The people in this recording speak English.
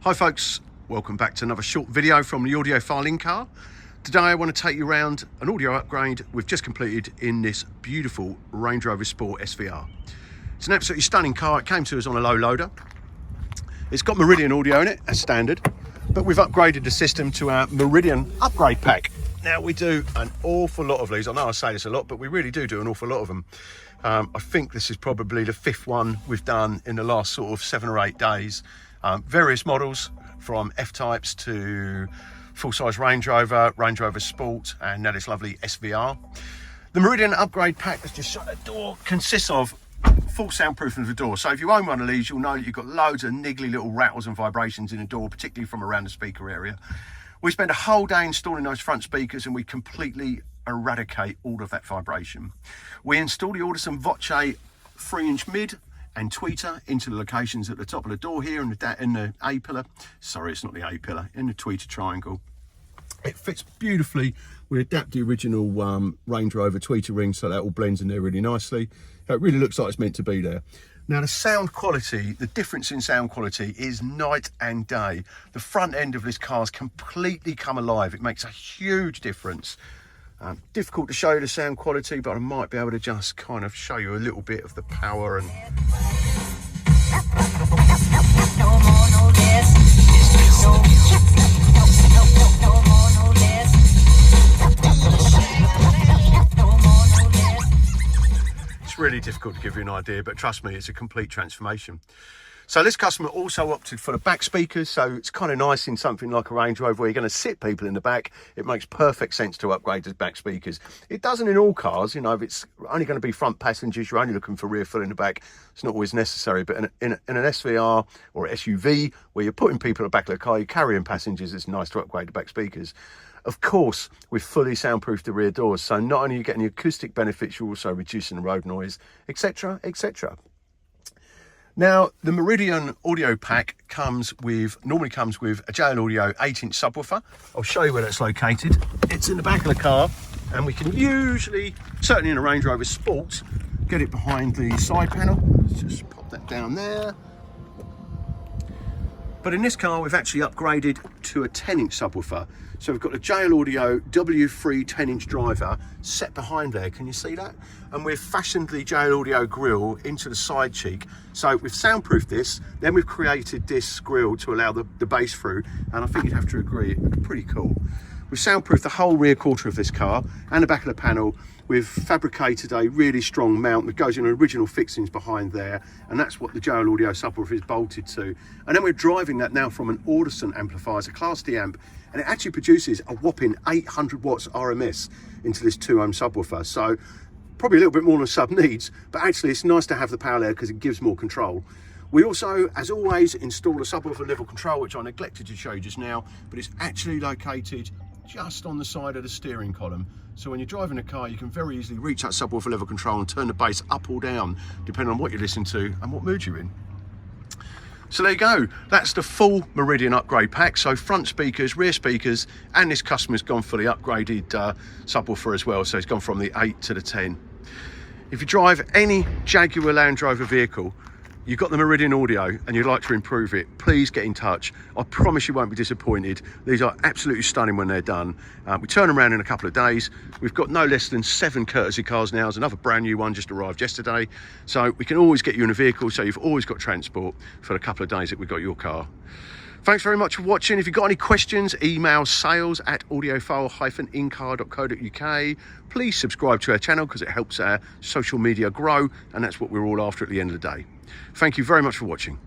Hi folks, welcome back to another short video from the Audiofile-Incar. Today I want to take you around an audio upgrade we've just completed in this beautiful Range Rover Sport SVR. It's an absolutely stunning car. It came to us on a low loader. It's got Meridian audio in it as standard, but we've upgraded the system to our Meridian Upgrade pack. Now we do an awful lot of these. I know I say this a lot, but we really do an awful lot of them. I think this is probably the fifth one we've done in the last sort of 7 or 8 days. Various models from F-types to full-size Range Rover, Range Rover Sport, and now this lovely SVR. The Meridian Upgrade pack that's just shut that door consists of full soundproofing of the door. So if you own one of these, you'll know that you've got loads of niggly little rattles and vibrations in the door, particularly from around the speaker area. We spend a whole day installing those front speakers and we completely eradicate all of that vibration. We install the Audison Voce 3-inch mid and tweeter into the locations at the top of the door here in the A-pillar. Sorry, it's not the A-pillar, in the tweeter triangle. It fits beautifully. We adapt the original Range Rover tweeter ring so that all blends in there really nicely. It really looks like it's meant to be there. Now the sound quality, the difference in sound quality is night and day. The front end of this car's completely come alive. It makes a huge difference. Difficult to show you the sound quality, but I might be able to just kind of show you a little bit of the power and it's really difficult to give you an idea, but trust me, it's a complete transformation. So this customer also opted for the back speakers, so it's kind of nice in something like a Range Rover where you're going to sit people in the back. It makes perfect sense to upgrade to back speakers. It doesn't in all cars, you know, if it's only going to be front passengers, you're only looking for rear fill in the back, it's not always necessary. But in an SVR or SUV where you're putting people at the back of the car, you're carrying passengers, it's nice to upgrade to back speakers. Of course, we've fully soundproofed the rear doors, so not only are you getting the acoustic benefits, you're also reducing the road noise, etc, etc. Now, the Meridian audio pack normally comes with a JL Audio 8-inch subwoofer. I'll show you where that's located. It's in the back of the car, and we can usually, certainly in a Range Rover Sport, get it behind the side panel. Let's just pop that down there. But in this car, we've actually upgraded to a 10-inch subwoofer. So we've got a JL Audio W3 10-inch driver set behind there. Can you see that? And we've fashioned the JL Audio grille into the side cheek. So we've soundproofed this, then we've created this grille to allow the bass through. And I think you'd have to agree, it's pretty cool. We've soundproofed the whole rear quarter of this car and the back of the panel. We've fabricated a really strong mount that goes in original fixings behind there, and that's what the JL Audio subwoofer is bolted to. And then we're driving that now from an Audison amplifier, it's a Class D amp, and it actually produces a whopping 800 watts RMS into this 2-ohm subwoofer. So probably a little bit more than a sub needs, but actually it's nice to have the power there because it gives more control. We also, as always, install a subwoofer level control, which I neglected to show you just now, but it's actually located just on the side of the steering column. So when you're driving a car, you can very easily reach that subwoofer level control and turn the bass up or down, depending on what you're listening to and what mood you're in. So there you go, that's the full Meridian upgrade pack. So front speakers, rear speakers, and this customer's gone for the upgraded subwoofer as well. So it's gone from the 8 to the 10. If you drive any Jaguar Land Rover vehicle, you've got the Meridian audio and you'd like to improve it, please get in touch. I promise you won't be disappointed. These are absolutely stunning when they're done. We turn them around in a couple of days. We've got no less than 7 courtesy cars now. There's another brand new one just arrived yesterday. So we can always get you in a vehicle, so you've always got transport for the couple of days that we've got your car. Thanks very much for watching. If you've got any questions, email sales@audiofile-incar.co.uk. Please subscribe to our channel because it helps our social media grow, and that's what we're all after at the end of the day. Thank you very much for watching.